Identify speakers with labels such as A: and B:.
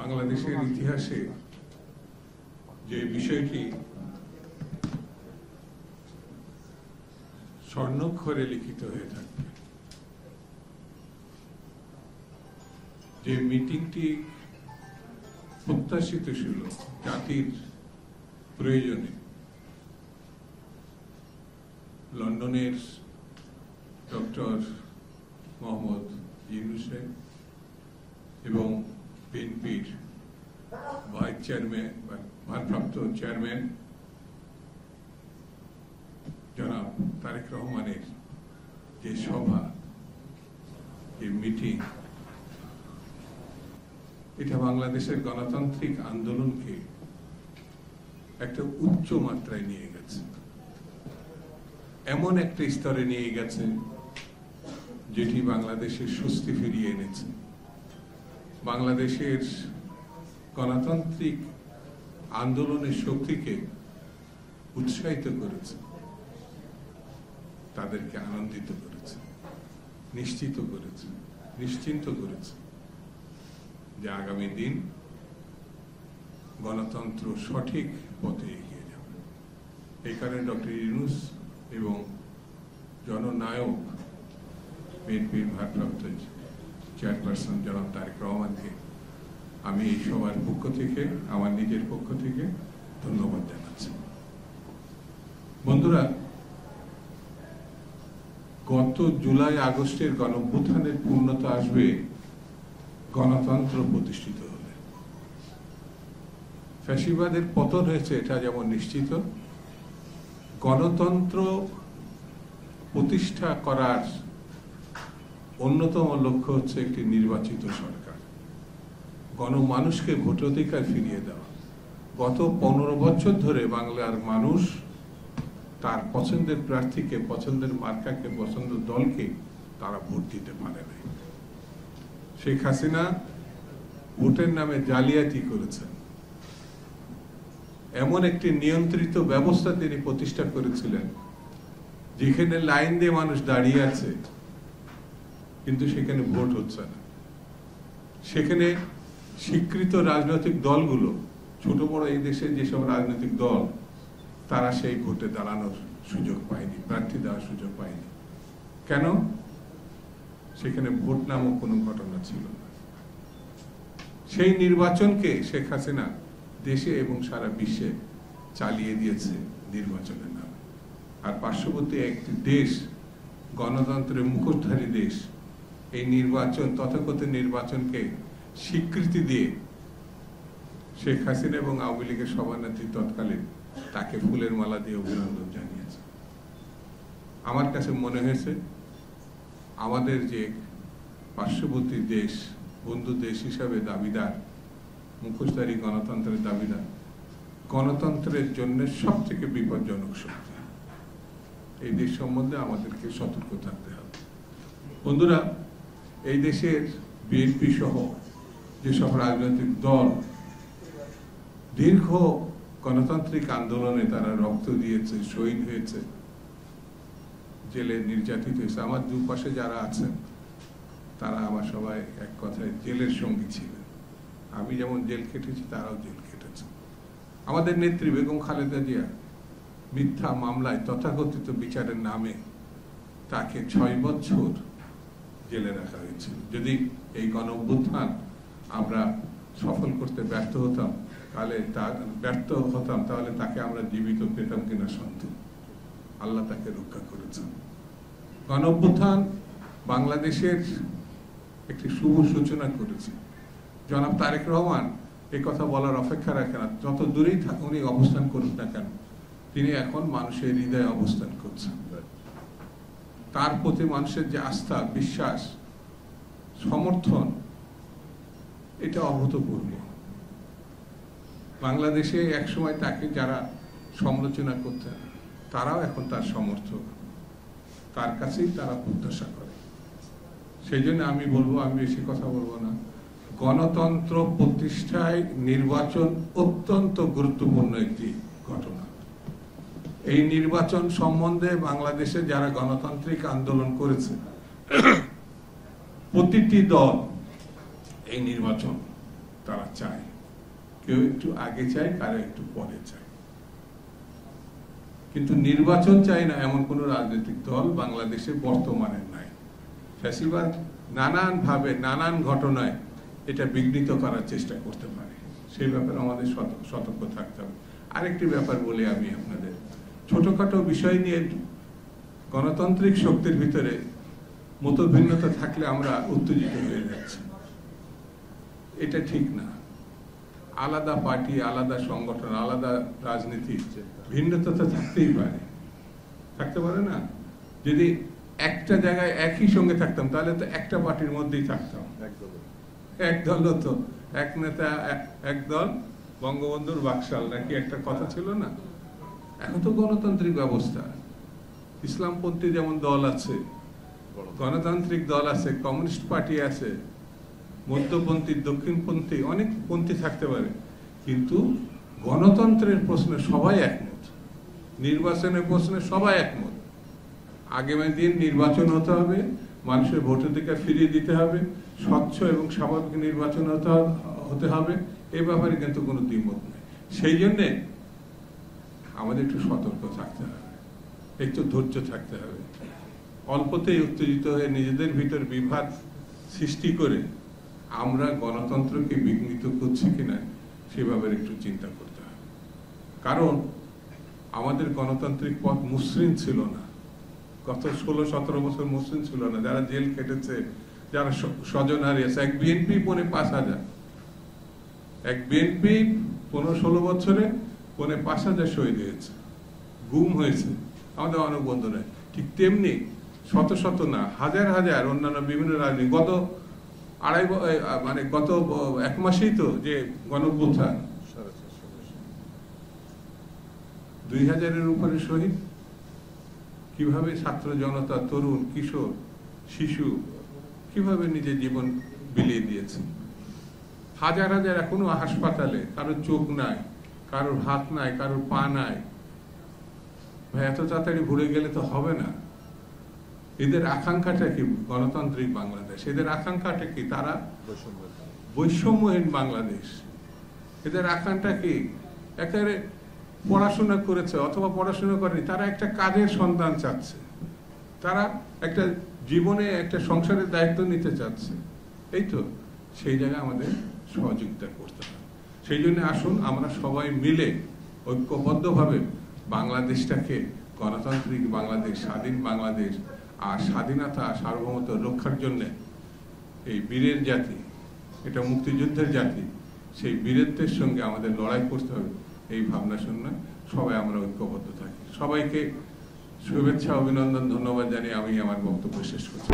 A: বাংলাদেশের ইতিহাসে যে বিষয়টি স্বর্ণাক্ষরে লিখিত হয়ে থাকবে, যে মিটিংটি প্রত্যাশিত ছিল জাতির প্রয়োজনে, লন্ডনের ডক্টর মোহাম্মদ ইউনূস এবং বিএনপির ভাইস চেয়ারম্যান বা ভারপ্রাপ্ত চেয়ারম্যান জনাব তারেক রহমানের যে সভা, যে মিটিং, এটা বাংলাদেশের গণতান্ত্রিক আন্দোলনকে একটা উচ্চ মাত্রায় নিয়ে গেছে, এমন একটা স্তরে নিয়ে গেছে যেটি বাংলাদেশের স্বস্তি ফিরিয়ে এনেছে, বাংলাদেশের গণতান্ত্রিক আন্দোলনের শক্তিকে উৎসাহিত করেছে, তাদেরকে আনন্দিত করেছে, নিশ্চিত করেছে, নিশ্চিন্ত করেছে যে আগামী দিন গণতন্ত্র সঠিক পথে এগিয়ে যাবে। এই কারণে ডক্টর ইউনূস এবং জননায়ক বিএনপির ভারপ্রাপ্ত চেয়ারপারসন জনাব তারেক রহমানকে আমি এই সবার পক্ষ থেকে, আমার নিজের পক্ষ থেকে ধন্যবাদ জানাচ্ছি। বন্ধুরা, গত জুলাই আগস্টের গণঅভ্যুত্থানের পূর্ণতা আসবে গণতন্ত্র প্রতিষ্ঠিত হলে। ফ্যাসিবাদের পতন হয়েছে এটা যেমন নিশ্চিত, গণতন্ত্র প্রতিষ্ঠা করার অন্যতম লক্ষ্য হচ্ছে একটি নির্বাচিত সরকার, গণমানুষকে ভোটাধিকার ফিরিয়ে দেওয়া। গত 15 বছর ধরে বাংলার মানুষ তার পছন্দের প্রার্থীকে, পছন্দের মার্কাকে, পছন্দের দলকে তারা ভোট দিতে পারে নাই। শেখ হাসিনা ভোটের নামে জালিয়াতি করেছেন, এমন একটি নিয়ন্ত্রিত ব্যবস্থা তিনি প্রতিষ্ঠা করেছিলেন যেখানে লাইন দিয়ে মানুষ দাঁড়িয়ে আছে কিন্তু সেখানে ভোট হচ্ছে না। সেখানে স্বীকৃত রাজনৈতিক দলগুলো, ছোট বড় এই দেশের যেসব রাজনৈতিক দল, তারা সেই ভোটে দাঁড়ানোর সুযোগ পায়নি, প্রার্থী দেওয়ার সুযোগ পায়নি। কেন? সেখানে ভোট নামক কোনো ঘটনা ছিল না। সেই নির্বাচনকে শেখ হাসিনা দেশে এবং সারা বিশ্বে চালিয়ে দিয়েছে নির্বাচনের নামে। আর পার্শ্ববর্তী একটি দেশ, গণতন্ত্রের মুখোশধারী দেশ, এই নির্বাচন, তথাকথিত নির্বাচনকে স্বীকৃতি দিয়ে শেখ হাসিনা এবং আওয়ামী লীগের সভানেত্রী তৎকালীন তাকে ফুলের মালা দিয়ে অভিনন্দন জানিয়েছে। আমার কাছে মনে হয়েছে আমাদের যে পার্শ্ববর্তী দেশ, বন্ধু দেশ হিসাবে দাবিদার, মুখোশধারী গণতন্ত্রের দাবিদার, গণতন্ত্রের জন্য সব থেকে বিপজ্জনক শক্তি। এই দেশ সম্বন্ধে আমাদেরকে সতর্ক থাকতে হবে। বন্ধুরা, এই দেশের বিএনপি সহ যেসব রাজনৈতিক দল দীর্ঘ গণতান্ত্রিক আন্দোলনে তারা রক্ত দিয়েছে, শহীদ হয়েছে, জেলে নির্যাতিত হয়েছে, আমার দুপাশে যারা আছেন তারা আমার সবাই এক কথায় জেলের সঙ্গী ছিলেন। আমি যেমন জেল খেটেছি, তারাও জেল খেটেছে। আমাদের নেত্রী বেগম খালেদা জিয়া মিথ্যা মামলায় তথাকথিত বিচারের নামে তাকে 6 বছর জেলে রাখা হয়েছিল। যদি এই গণঅভ্যুত্থান আমরা সফল করতে ব্যর্থ হতাম তাহলে তাকে আমরা জীবিত পেতাম কিনা সন্দেহ। আল্লাহ তাকে রক্ষা করেছেন। গণঅভ্যুত্থান বাংলাদেশের একটি শুভ সূচনা করেছে। জনাব তারেক রহমান এই কথা বলার অপেক্ষা রাখে না, যত দূরেই উনি অবস্থান করুন না কেন, তিনি এখন মানুষের হৃদয়ে অবস্থান করছেন। তার প্রতি মানুষের যে আস্থা, বিশ্বাস, সমর্থন, এটা অভূতপূর্ব। বাংলাদেশে একসময় তাকে যারা সমালোচনা করতেন তারাও এখন তার সমর্থক, তার কাছেই তারা প্রত্যাশা করে। সেই জন্য আমি বলবো, আমি বেশি কথা বলবো না, গণতন্ত্র প্রতিষ্ঠায় নির্বাচন অত্যন্ত গুরুত্বপূর্ণ একটি ঘটনা। এই নির্বাচন সম্বন্ধে বাংলাদেশে যারা গণতান্ত্রিক আন্দোলন করেছে প্রতিটি দল এই নির্বাচন তারা চায়, কেউ একটু আগে চায়, কারো একটু পরে চায়, কিন্তু নির্বাচন চায় না এমন কোন রাজনৈতিক দল বাংলাদেশে বর্তমানে নাই। ফ্যাসিবাদ নানান ভাবে নানান ঘটনায় এটা বিঘ্নিত করার চেষ্টা করতে পারে, সেই ব্যাপারে আমাদের সতর্ক থাকতে হবে। আরেকটি ব্যাপার বলি আমি আপনাদের, ছোটখাটো বিষয় নিয়ে গণতান্ত্রিক শক্তির ভিতরে মতভিন্নতা থাকলে আমরা উত্তেজিত হয়ে যাচ্ছি, এটা ঠিক না। আলাদা পার্টি, আলাদা সংগঠন, আলাদা রাজনীতি, ভিন্নতা তো থাকতেই পারে, থাকতে পারে না? যদি একটা জায়গায় একই সঙ্গে থাকতাম তাহলে তো একটা পার্টির মধ্যেই থাকতাম, এক দল তো, এক নেতা এক দল, বঙ্গবন্ধুর বাকশাল নাকি একটা কথা ছিল না? এখন তো গণতান্ত্রিক ব্যবস্থা, ইসলামপন্থী যেমন দল আছে, গণতান্ত্রিক দল আছে, কমিউনিস্ট পার্টি আছে, মধ্যপন্থী, দক্ষিণপন্থী, অনেক পন্থী থাকতে পারে, কিন্তু গণতন্ত্রের প্রশ্নে সবাই একমত, নির্বাচনের প্রশ্নে সবাই একমত। আগামী দিন নির্বাচন হতে হবে, মানুষের ভোটাধিকার ফিরিয়ে দিতে হবে, স্বচ্ছ এবং স্বাভাবিক নির্বাচন হতে হবে, এ ব্যাপারে কিন্তু কোনো দ্বিমত নেই। সেই জন্যে আমাদের একটু সতর্ক থাকতে হবে, একটু ধৈর্য থাকতে হবে। অল্পতেই উত্তেজিত হয়ে নিজেদের ভিতর বিভাদ সৃষ্টি করে আমরা গণতন্ত্রকে বিঘ্নিত করছি কিনা সে ব্যাপারে একটু চিন্তা করতে হবে। কারণ আমাদের গণতান্ত্রিক পথ মসৃণ ছিল না, গত 16-17 বছর মসৃণ ছিল না। যারা জেল কেটেছে, যারা স্বজন হারিয়েছে, এক বিএনপি 5,000, এক বিএনপি 15-16 বছরে 5,000 শহীদ হয়েছে, গুম হয়েছে আমাদের অনেক বন্ধুরা। ঠিক তেমনি শত শত না, হাজার হাজার অন্যান্য বিভিন্ন রাজনীতি, গত গত 1 মাসেই তো যে গণঅভ্যুত্থান, 2,000-এর উপরে শহীদ। কিভাবে ছাত্র জনতা, তরুণ, কিশোর, শিশু কিভাবে নিজের জীবন বিলিয়ে দিয়েছে। হাজার হাজার এখনো হাসপাতালে, কারোর চোখ নাই, কারোর হাত নাই, কারোর পা নাই। ভাই, এত তাড়াতাড়ি ভরে গেলে তো হবে না। এদের আকাঙ্ক্ষাটা কি? গণতান্ত্রিক বাংলাদেশ। এদের আকাঙ্ক্ষাটা কি? তারা বৈষম্যহীন বাংলাদেশ। এদের আকাঙ্ক্ষা কি? একেবারে পড়াশোনা করেছে অথবা পড়াশোনা করেনি, তারা একটা কাজের সন্ধান চাচ্ছে, তারা একটা জীবনে একটা সংসারের দায়িত্ব নিতে চাচ্ছে। এই তো, সেই জায়গায় আমাদের সহযোগিতা করতে হবে। সেই জন্য আসুন আমরা সবাই মিলে ঐক্যবদ্ধভাবে বাংলাদেশটাকে গণতান্ত্রিক বাংলাদেশ, স্বাধীন বাংলাদেশ আর স্বাধীনতা সার্বভৌমত্ব রক্ষার জন্য এই বীরের জাতি, এটা মুক্তিযুদ্ধের জাতি, সেই বীরত্বের সঙ্গে আমাদের লড়াই করতে হবে। এই ভাবনা শুনে সবাই আমরা ঐক্যবদ্ধ থাকি। সবাইকে শুভেচ্ছা, অভিনন্দন, ধন্যবাদ জানিয়ে আমি আমার বক্তব্য শেষ করছি।